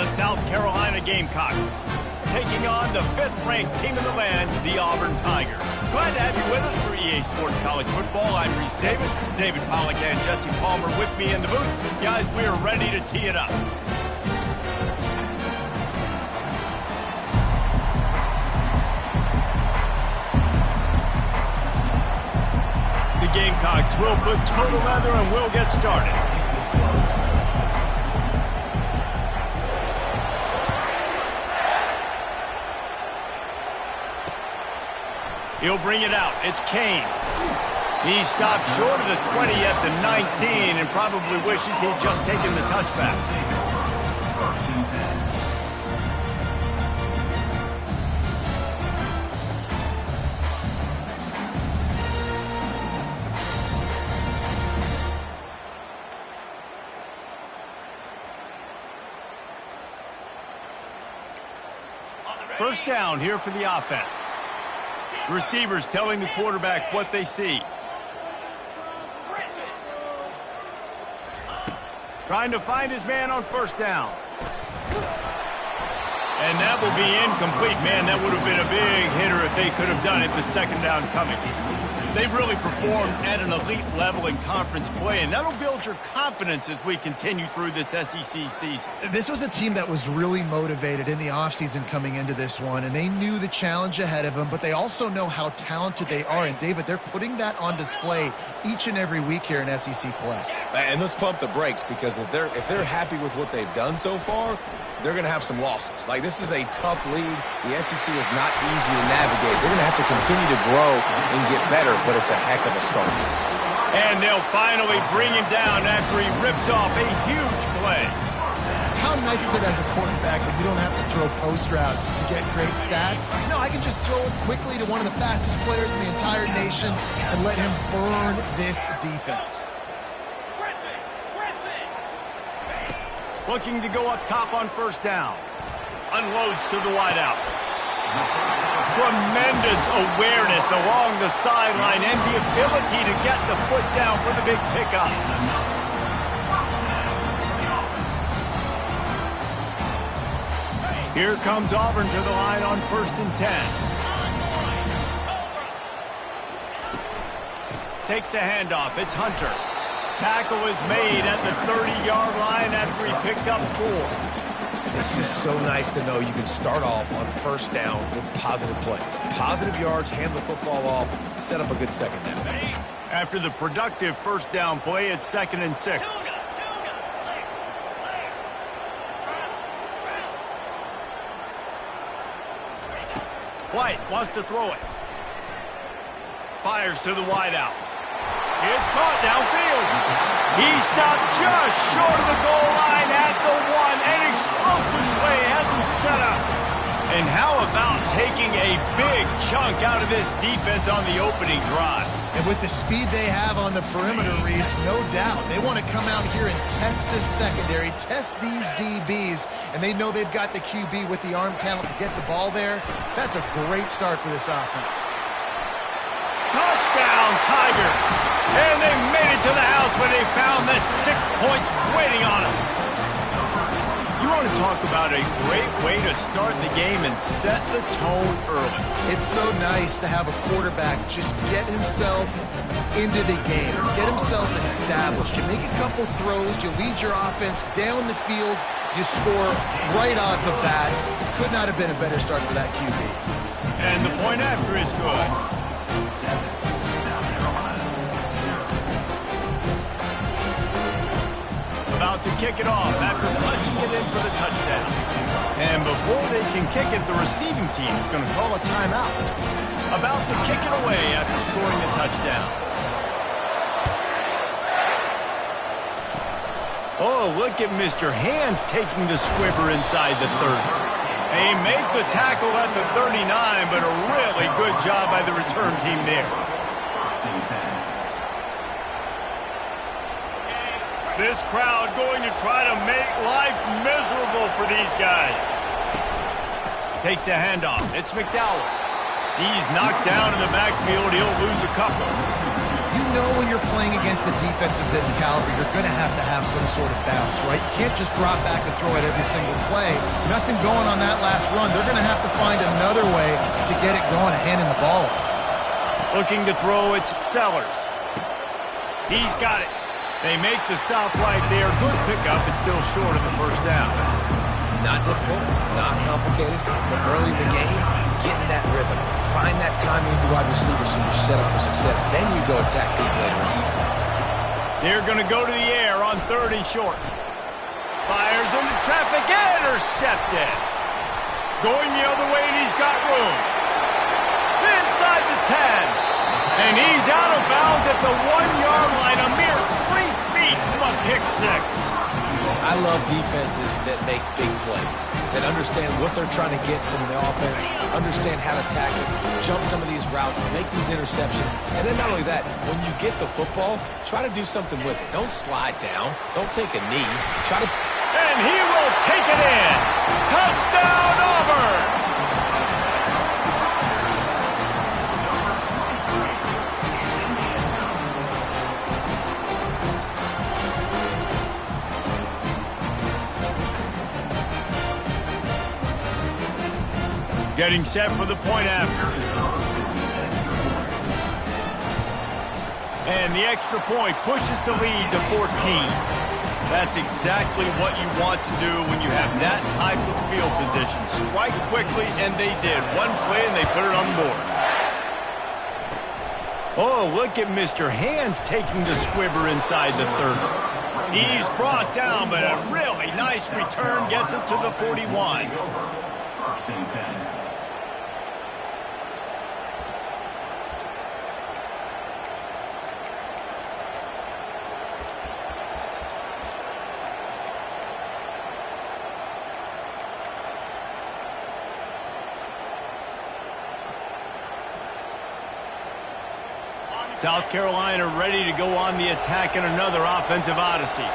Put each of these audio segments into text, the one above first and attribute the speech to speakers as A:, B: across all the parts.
A: the South Carolina Gamecocks, taking on the 5th-ranked team in the land, the Auburn Tigers. Glad to have you with us for EA Sports College Football. I'm Reese Davis, David Pollack and Jesse Palmer with me in the booth. Guys, we are ready to tee it up. The Gamecocks will put total leather and we'll get started. He'll bring it out. It's Kane. He stopped short of the 20 at the 19 and probably wishes he'd just taken the touchback. First down here for the offense. Receivers telling the quarterback what they see. Trying to find his man on first down. And that will be incomplete. Man, that would have been a big hitter if they could have done it with second down coming. They've really performed at an elite level in conference play, and that'll build your confidence as we continue through this SEC season.
B: This was a team that was really motivated in the offseason coming into this one, and they knew the challenge ahead of them, but they also know how talented they are. And, David, they're putting that on display each and every week here in SEC play.
C: And let's pump the brakes, because if they're happy with what they've done so far, they're going to have some losses. Like, this is a tough league. The SEC is not easy to navigate. They're going to have to continue to grow and get better, but it's a heck of a start.
A: And they'll finally bring him down after he rips off a huge play.
B: How nice is it as a quarterback that you don't have to throw post routes to get great stats? No, I can just throw it quickly to one of the fastest players in the entire nation and let him burn this defense.
A: Looking to go up top on first down. Unloads to the wideout. Tremendous awareness along the sideline and the ability to get the foot down for the big pickup. Here comes Auburn to the line on 1st and 10. Takes the handoff. It's Hunter. Tackle is made at the 30-yard line after he picked up 4.
C: It's just so nice to know you can start off on first down with positive plays. Positive yards, hand the football off, set up a good second down.
A: After the productive first down play, it's 2nd and 6. White wants to throw it. Fires to the wideout. It's caught downfield. He stopped just short of the goal line at the 1. An explosive play has him set up. And how about taking a big chunk out of this defense on the opening drive?
B: And with the speed they have on the perimeter, Reese, no doubt, they want to come out here and test this secondary, test these DBs, and they know they've got the QB with the arm talent to get the ball there. That's a great start for this offense.
A: Touchdown, Tigers! And they made it to the house when they found that 6 points waiting on them. You want to talk about a great way to start the game and set the tone early.
B: It's so nice to have a quarterback just get himself into the game, get himself established. You make a couple throws, you lead your offense down the field, you score right off the bat. Could not have been a better start for that QB.
A: And the point after is good. About to kick it off after punching it in for the touchdown. And before they can kick it, the receiving team is going to call a timeout. About to kick it away after scoring a touchdown. Oh, look at Mr. Hands taking the squibber inside the 30. They make the tackle at the 39, but a really good job by the return team there. This crowd going to try to make life miserable for these guys. Takes the handoff. It's McDowell. He's knocked down in the backfield. He'll lose a couple.
B: You know when you're playing against a defense of this caliber, you're going to have some sort of bounce, right? You can't just drop back and throw it every single play. Nothing going on that last run. They're going to have to find another way to get it going and handing the ball off.
A: Looking to throw, it's Sellers. He's got it. They make the stop right there. Good pickup. It's still short of the first down.
C: Not difficult, not complicated, but early in the game, get in that rhythm. Find that timing to wide receiver so you're set up for success. Then you go attack deep later on.
A: They're going to go to the air on 3rd and short. Fires into traffic, intercepted. Going the other way, and he's got room. Inside the 10. And he's out of bounds at the 1-yard line, a mere 3 feet from a pick six.
C: I love defenses that make big plays, that understand what they're trying to get from the offense, understand how to tack it, jump some of these routes, make these interceptions, and then not only that, when you get the football, try to do something with it. Don't slide down. Don't take a knee. Try to...
A: And he will take it in. Touchdown, Auburn! Getting set for the point after. And the extra point pushes the lead to 14. That's exactly what you want to do when you have that type of field position. Strike quickly, and they did. One play, and they put it on the board. Oh, look at Mr. Hands taking the squibber inside the 30. He's brought down, but a really nice return gets him to the 41. South Carolina ready to go on the attack in another offensive odyssey.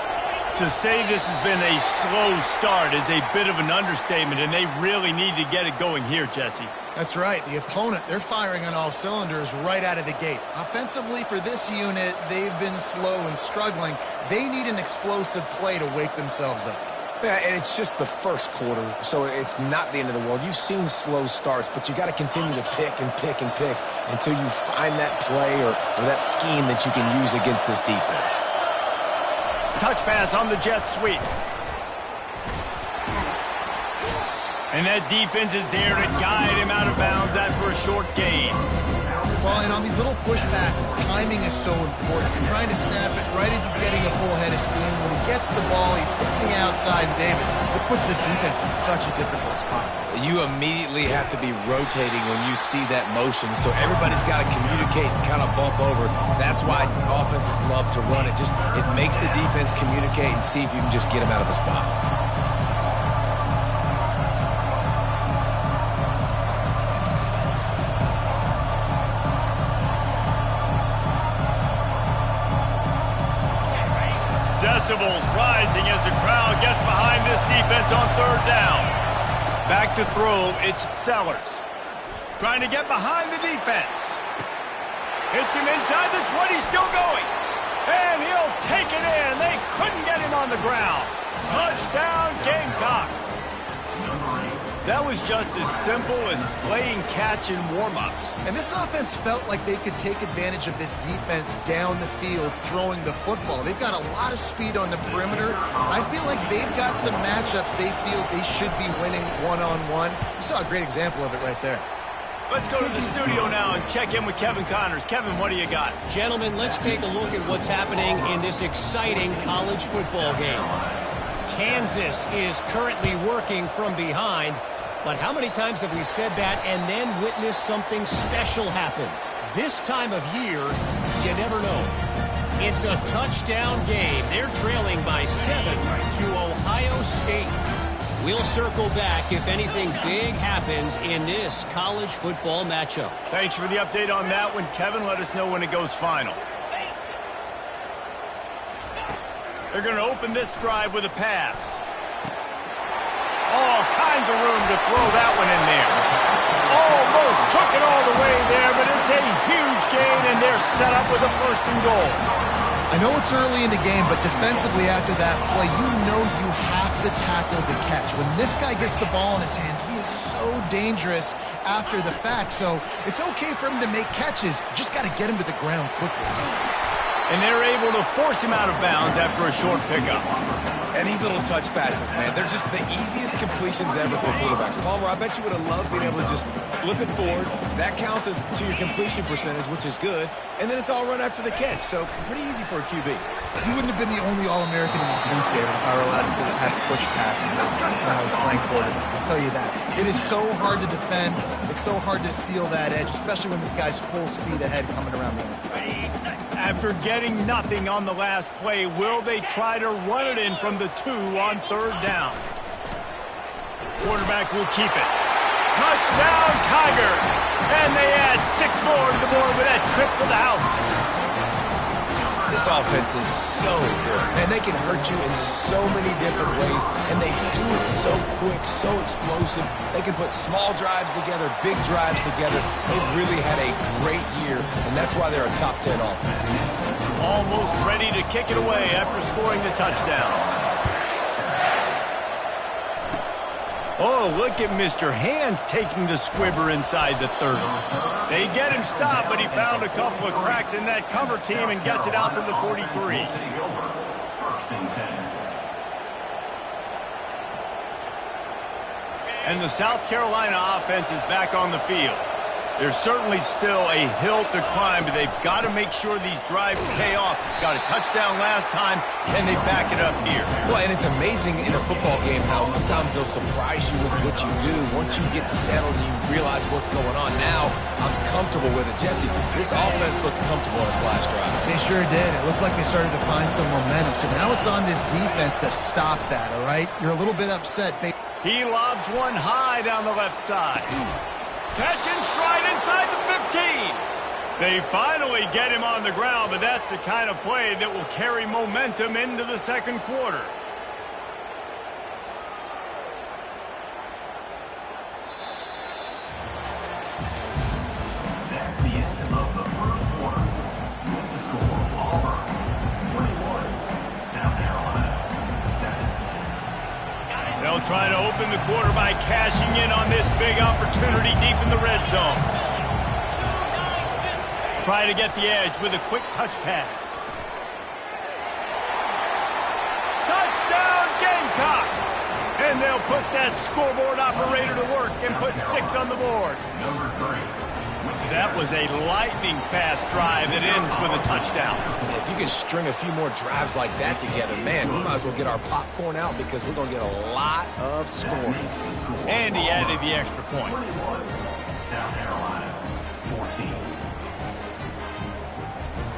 A: To say this has been a slow start is a bit of an understatement, and they really need to get it going here, Jesse.
B: That's right. The opponent, they're firing on all cylinders right out of the gate. Offensively, for this unit, they've been slow and struggling. They need an explosive play to wake themselves up.
C: Yeah, and it's just the first quarter, so it's not the end of the world. You've seen slow starts, but you got to continue to pick and pick and pick until you find that play or that scheme that you can use against this defense.
A: Touch pass on the jet sweep. And that defense is there to guide him out of bounds after a short gain.
B: Well, and on these little push passes, timing is so important. You're trying to snap it right as he's getting a full head of steam. When he gets the ball, he's stepping outside, and David, it puts the defense in such a difficult spot.
C: You immediately have to be rotating when you see that motion, so everybody's got to communicate and kind of bump over. That's why offenses love to run it. It makes the defense communicate and see if you can just get them out of a spot.
A: Decibels rising as the crowd gets behind this defense on 3rd down. Back to throw, it's Sellers. Trying to get behind the defense. Hits him inside the 20, still going. And he'll take it in. They couldn't get him on the ground. Touchdown, Gamecocks. That was just as simple as playing catch in warm-ups.
B: And this offense felt like they could take advantage of this defense down the field throwing the football. They've got a lot of speed on the perimeter. I feel like they've got some matchups they feel they should be winning one-on-one. You saw a great example of it right there.
A: Let's go to the studio now and check in with Kevin Connors. Kevin, what do you got?
D: Gentlemen, let's take a look at what's happening in this exciting college football game. Kansas is currently working from behind, but how many times have we said that and then witnessed something special happen? This time of year, you never know. It's a touchdown game. They're trailing by 7 to Ohio State. We'll circle back if anything big happens in this college football matchup.
A: Thanks for the update on that one, Kevin. Let us know when it goes final. They're going to open this drive with a pass. All kinds of room to throw that one in there. Almost took it all the way there, but it's a huge gain, and they're set up with a 1st and goal.
B: I know it's early in the game, but defensively after that play, you know you have to tackle the catch. When this guy gets the ball in his hands, he is so dangerous after the fact. So it's okay for him to make catches. Just got to get him to the ground quickly.
A: And they're able to force him out of bounds after a short pickup.
C: And these little touch passes, man, they're just the easiest completions ever for quarterbacks. Palmer, I bet you would have loved being able to just flip it forward. That counts as to your completion percentage, which is good. And then it's all run after the catch, so pretty easy for a QB.
B: He wouldn't have been the only All-American in his booth, David, if I were allowed to have push passes when I was playing quarterback. I'll tell you that. It is so hard to defend. It's so hard to seal that edge, especially when this guy's full speed ahead coming around the inside.
A: After getting nothing on the last play, will they try to run it in from the 2 on 3rd down? Quarterback will keep it. Touchdown, Tigers! And they add 6 more to the board with that trip to the house.
C: This offense is so good, and they can hurt you in so many different ways, and they do it so quick, so explosive. They can put small drives together, big drives together. They've really had a great year, and that's why they're a top 10 offense.
A: Almost ready to kick it away after scoring the touchdown. Oh, look at Mr. Hands taking the squibber inside the 30. They get him stopped, but he found a couple of cracks in that cover team and gets it out to the 43. And the South Carolina offense is back on the field. There's certainly still a hill to climb, but they've got to make sure these drives pay off. Got a touchdown last time, and they back it up here.
C: Well, and it's amazing in a football game how sometimes they'll surprise you with what you do. Once you get settled and you realize what's going on, now I'm comfortable with it. Jesse, this offense looked comfortable in its last drive.
B: They sure did. It looked like they started to find some momentum. So now it's on this defense to stop that, all right? You're a little bit upset.
A: He lobs one high down the left side. Catch and stride inside the 15. They finally get him on the ground, but that's the kind of play that will carry momentum into the 2nd quarter.
E: That's the end of the 1st quarter. With the score, Auburn 21, South Carolina 7.
A: They'll try to open the quarter by cashing in on this big opportunity deep in the red zone. Try to get the edge with a quick touch pass. Touchdown, Gamecocks! And they'll put that scoreboard operator to work and put 6 on the board.
E: Number 3.
A: That was a lightning-fast drive that ends with a touchdown.
C: If you can string a few more drives like that together, man, we might as well get our popcorn out because we're going to get a lot of scoring.
A: And he added the extra point.
E: 21, South Carolina 14.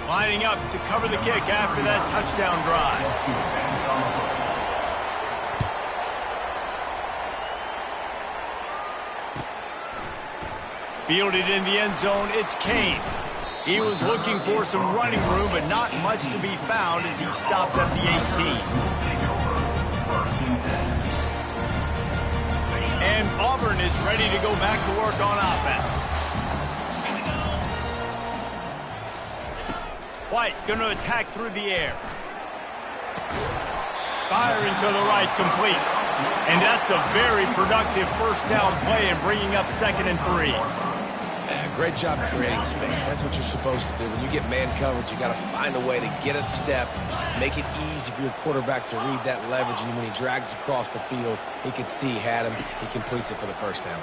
A: Lining up to cover the kick after that touchdown drive. Fielded in the end zone, it's Kane. He was looking for some running room, but not much to be found as he stopped at the 18. And Auburn is ready to go back to work on offense. White going to attack through the air. Firing to the right, complete. And that's a very productive 1st down play and bringing up 2nd and 3.
C: Yeah, great job creating space. That's what you're supposed to do. When you get man coverage, you got to find a way to get a step, make it easy for your quarterback to read that leverage, and when he drags across the field, he can see he had him. He completes it for the 1st down.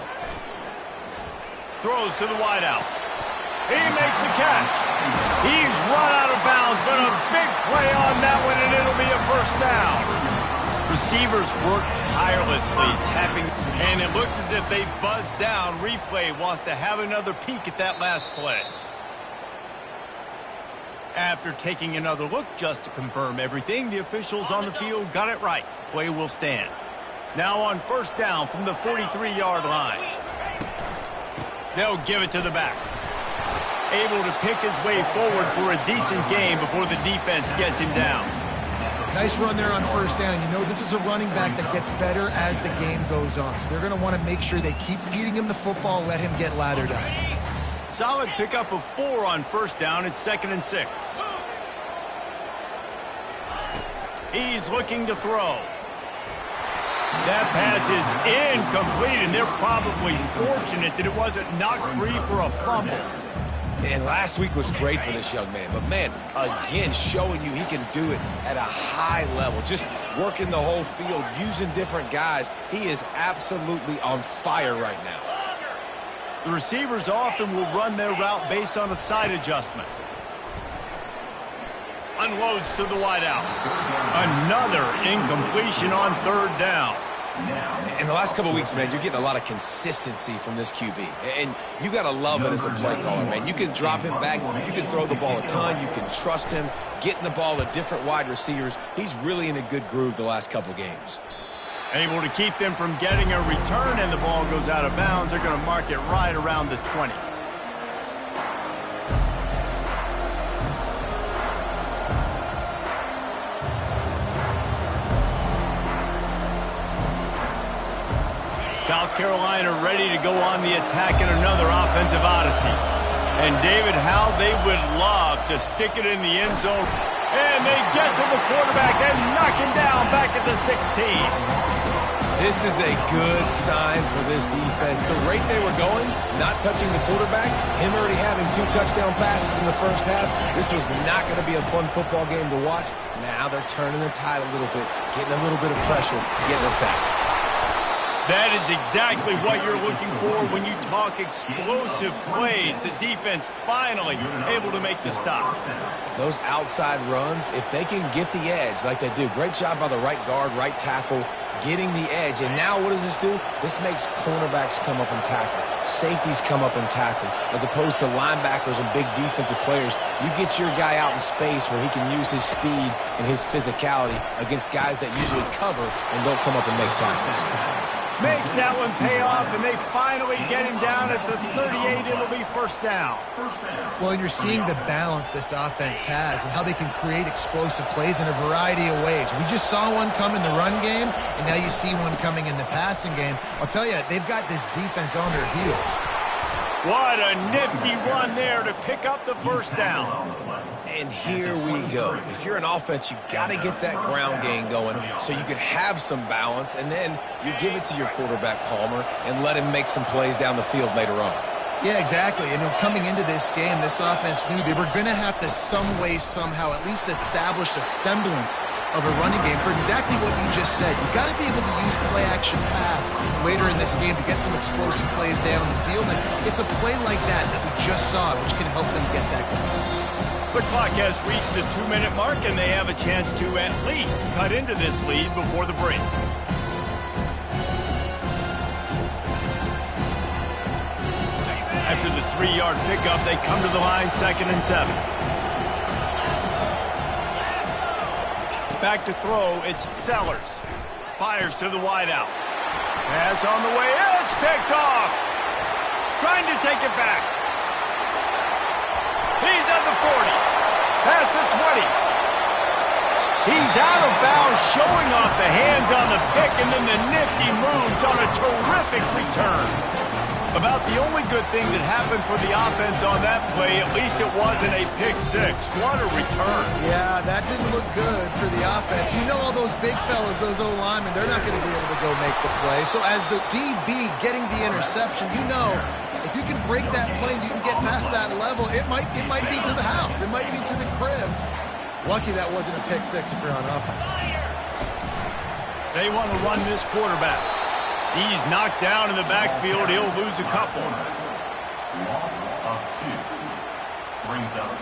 A: Throws to the wideout. He makes the catch. He's run out of bounds, but a big play on that one, and it'll be a 1st down. Receivers work tirelessly, tapping, and it looks as if they buzzed down. Replay wants to have another peek at that last play. After taking another look just to confirm everything, the officials on the field got it right. The play will stand. Now on 1st down from the 43-yard line. They'll give it to the back. Able to pick his way forward for a decent gain before the defense gets him down.
B: Nice run there on first down. You know this is a running back that gets better as the game goes on. So they're going to want to make sure they keep feeding him the football, let him get lathered up.
A: Solid pickup of 4 on first down. It's 2nd and 6. He's looking to throw. That pass is incomplete, and they're probably fortunate that it wasn't knocked free for a fumble.
C: And last week was great for this young man. But, man, again, showing you he can do it at a high level. Just working the whole field, using different guys. He is absolutely on fire right now.
A: The receivers often will run their route based on a side adjustment. Unloads to the wideout. Another incompletion on 3rd down.
C: In the last couple of weeks, man, you're getting a lot of consistency from this QB. And you got to love it as a play caller, man. You can drop him back. You can throw the ball a ton. You can trust him, getting the ball to different wide receivers. He's really in a good groove the last couple games.
A: Able to keep them from getting a return, and the ball goes out of bounds. They're going to mark it right around the 20. South Carolina ready to go on the attack in another offensive odyssey. And David, how they would love to stick it in the end zone. And they get to the quarterback and knock him down back at the 16.
C: This is a good sign for this defense. The rate they were going, not touching the quarterback, him already having 2 touchdown passes in the first half, this was not going to be a fun football game to watch. Now they're turning the tide a little bit, getting a little bit of pressure, getting a sack.
A: That is exactly what you're looking for when you talk explosive plays. The defense finally able to make the stop.
C: Those outside runs, if they can get the edge like they do, great job by the right guard, right tackle, getting the edge. And now what does this do? This makes cornerbacks come up and tackle. Safeties come up and tackle. As opposed to linebackers and big defensive players, you get your guy out in space where he can use his speed and his physicality against guys that usually cover and don't come up and make tackles.
A: Makes that one pay off, and they finally get him down at the 38. It'll be first down.
B: Well, and you're seeing the balance this offense has and how they can create explosive plays in a variety of ways. We just saw one come in the run game, and now you see one coming in the passing game. I'll tell you, they've got this defense on their heels.
A: What a nifty run there to pick up the first down.
C: And here we go. If you're an offense, you got to get that ground game going so you can have some balance, and then you give it to your quarterback, Palmer, and let him make some plays down the field later on.
B: Yeah, exactly. And then coming into this game, this offense knew they were going to have to some way, somehow, at least establish a semblance of a running game for exactly what you just said. You got to be able to use play-action pass later in this game to get some explosive plays down the field. And it's a play like that that we just saw, which can help them get that going.
A: The clock has reached the 2-minute mark, and they have a chance to at least cut into this lead before the break. After the 3-yard pickup, they come to the line, 2nd and 7. Back to throw, it's Sellers. Fires to the wideout. Pass on the way, it's picked off. Trying to take it back. He's at the 40, past the 20. He's out of bounds, showing off the hands on the pick, and then the nifty moves on a terrific return. About the only good thing that happened for the offense on that play, at least it wasn't a pick 6. What a return.
B: Yeah, that didn't look good for the offense. You know all those big fellas, those O-linemen, they're not going to be able to go make the play. So as the DB getting the interception, you know, if you can break that play and you can get past that level, it might be to the house. It might be to the crib. Lucky that wasn't a pick 6 if you're on offense.
A: They want to run this quarterback. He's knocked down in the backfield. He'll lose a couple.
E: Loss of 2. Brings up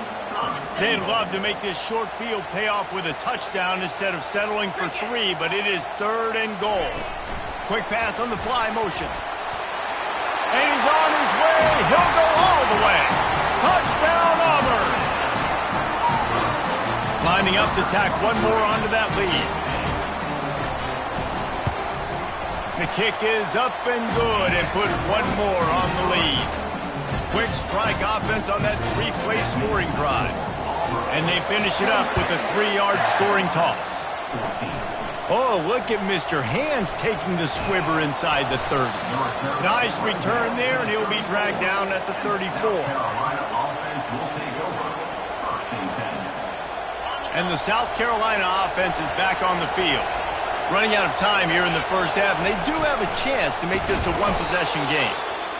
A: They'd love to make this short field pay off with a touchdown instead of settling for 3, but it is 3rd and goal. Quick pass on the fly motion. And he's on his way. He'll go all the way. Touchdown, Auburn. Lining up to tack one more onto that lead. The kick is up and good and put one more on the lead. Quick strike offense on that 3-play scoring drive. And they finish it up with a 3-yard scoring toss. Oh, look at Mr. Hands taking the squibber inside the 30. Nice return there, and he'll be dragged down at the 34. And the South Carolina offense is back on the field. Running out of time here in the first half, and they do have a chance to make this a one-possession game.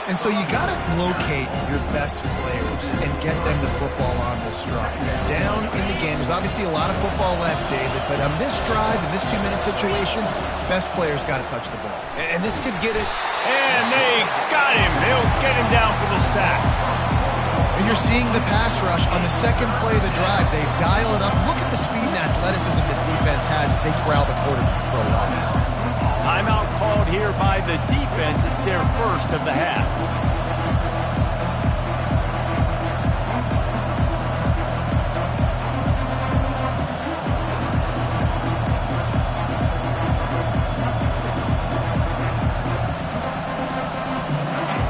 B: And so you got to locate your best players and get them the football on this drive. Down in the game, there's obviously a lot of football left, David, but on this drive, in this 2-minute situation, best players got to touch the ball.
C: And this could get it.
A: And they got him. They'll get him down for the sack.
B: And you're seeing the pass rush on the second play of the drive. They dial it up. Look at the speed and athleticism this defense has as they corral the quarterback for a loss.
A: Timeout called here by the defense. It's their first of the half.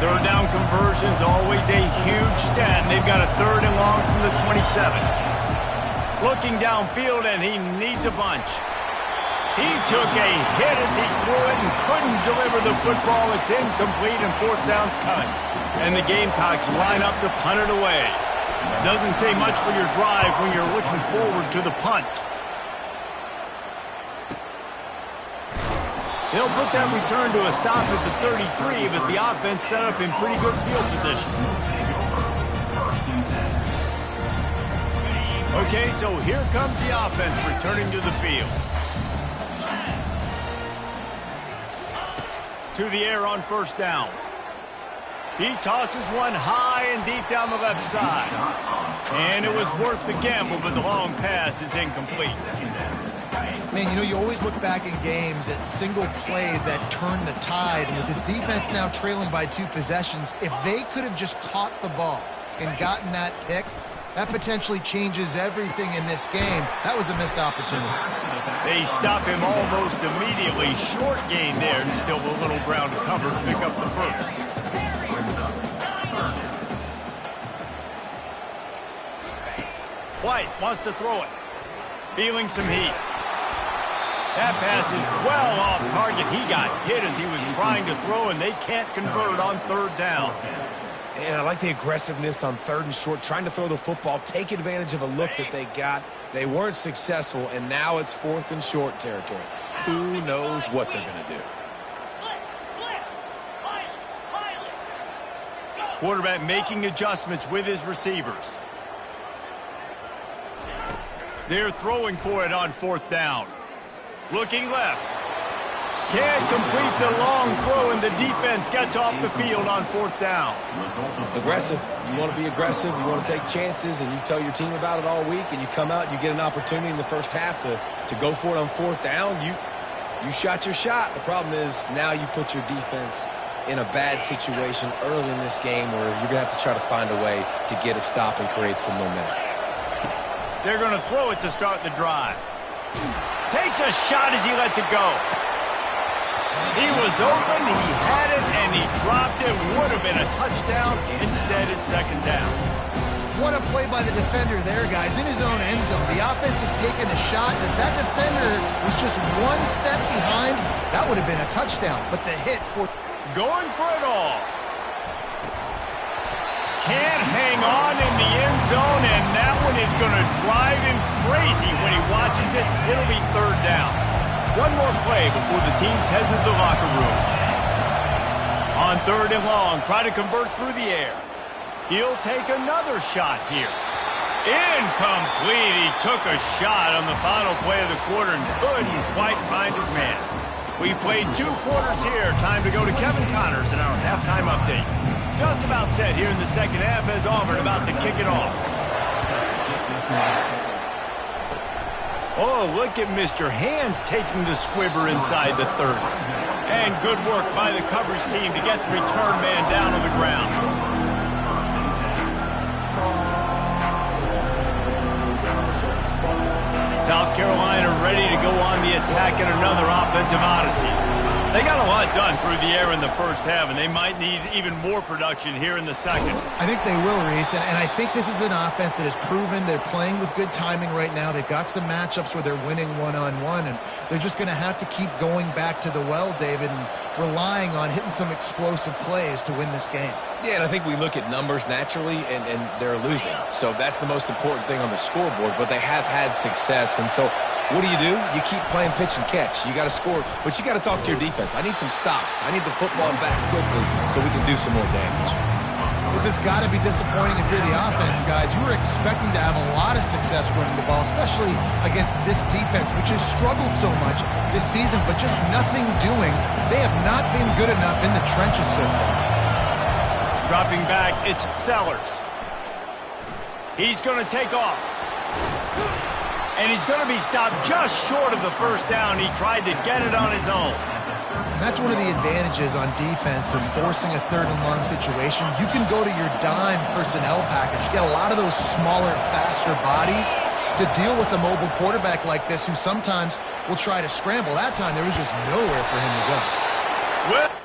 A: Third down conversion's always a huge stat, and they've got a 3rd and long from the 27. Looking downfield, and he needs a bunch. He took a hit as he threw it and couldn't deliver the football. It's incomplete, and 4th down's coming. And the Gamecocks line up to punt it away. Doesn't say much for your drive when you're looking forward to the punt. They'll put that return to a stop at the 33, but the offense set up in pretty good field position. Okay, so here comes the offense returning to the field. To the air on 1st down. He tosses one high and deep down the left side. And it was worth the gamble, but the long pass is incomplete.
B: Man, you know, you always look back in games at single plays that turn the tide. And with this defense now trailing by 2 possessions, if they could have just caught the ball and gotten that pick, that potentially changes everything in this game. That was a missed opportunity.
A: They stop him almost immediately. Short gain there, and still a little ground to cover to pick up the first. White wants to throw it. Feeling some heat. That pass is well off target. He got hit as he was trying to throw, and they can't convert on 3rd down.
C: And I like the aggressiveness on 3rd and short, trying to throw the football, take advantage of a look that they got. They weren't successful, and now it's 4th and short territory. Who knows what they're going to do?
A: Quarterback making adjustments with his receivers. They're throwing for it on 4th down. Looking left. Can't complete the long throw, and the defense gets off the field on 4th down.
C: Aggressive. You want to be aggressive. You want to take chances, and you tell your team about it all week, and you come out and you get an opportunity in the first half to go for it on 4th down. You shot your shot. The problem is now you put your defense in a bad situation early in this game where you're going to have to try to find a way to get a stop and create some momentum.
A: They're going to throw it to start the drive. Takes a shot as he lets it go. He was open, he had it, and he dropped it. Would have been a touchdown. Instead, it's 2nd down.
B: What a play by the defender there, guys. In his own end zone, the offense has taken a shot. If that defender was just 1 step behind, that would have been a touchdown. But the hit for...
A: Going for it all. Can't hang on in the end zone, and that one is going to drive him crazy when he watches it. It'll be 3rd down. One more play before the teams head to the locker rooms. On 3rd and long, try to convert through the air. He'll take another shot here. Incomplete. He took a shot on the final play of the quarter and couldn't quite find his man. We've played 2 quarters here. Time to go to Kevin Connors in our halftime update. Just about set here in the 2nd half as Auburn about to kick it off. Oh, look at Mr. Hands taking the squibber inside the 30. And good work by the coverage team to get the return man down on the ground. South Carolina ready to go on the attack in another offensive odyssey. They got a lot done through the air in the first half, and they might need even more production here in the second.
B: I think they will, Reese, and I think this is an offense that has proven they're playing with good timing right now. They've got some matchups where they're winning one-on-one, and they're just going to have to keep going back to the well, David, and relying on hitting some explosive plays to win this game.
C: Yeah, and I think we look at numbers naturally, and they're losing. So that's the most important thing on the scoreboard, but they have had success. And so what do? You keep playing pitch and catch. You got to score, but you got to talk to your defense. I need some stops. I need the football back quickly so we can do some more damage.
B: This has got to be disappointing if you're the offense, guys. You were expecting to have a lot of success running the ball, especially against this defense, which has struggled so much this season, but just nothing doing. They have not been good enough in the trenches so far.
A: Dropping back, it's Sellers. He's going to take off. And he's going to be stopped just short of the first down. He tried to get it on his own.
B: And that's one of the advantages on defense of forcing a third and long situation. You can go to your dime personnel package. Get a lot of those smaller, faster bodies to deal with a mobile quarterback like this who sometimes will try to scramble. That time there was just nowhere for him to go.
A: Well,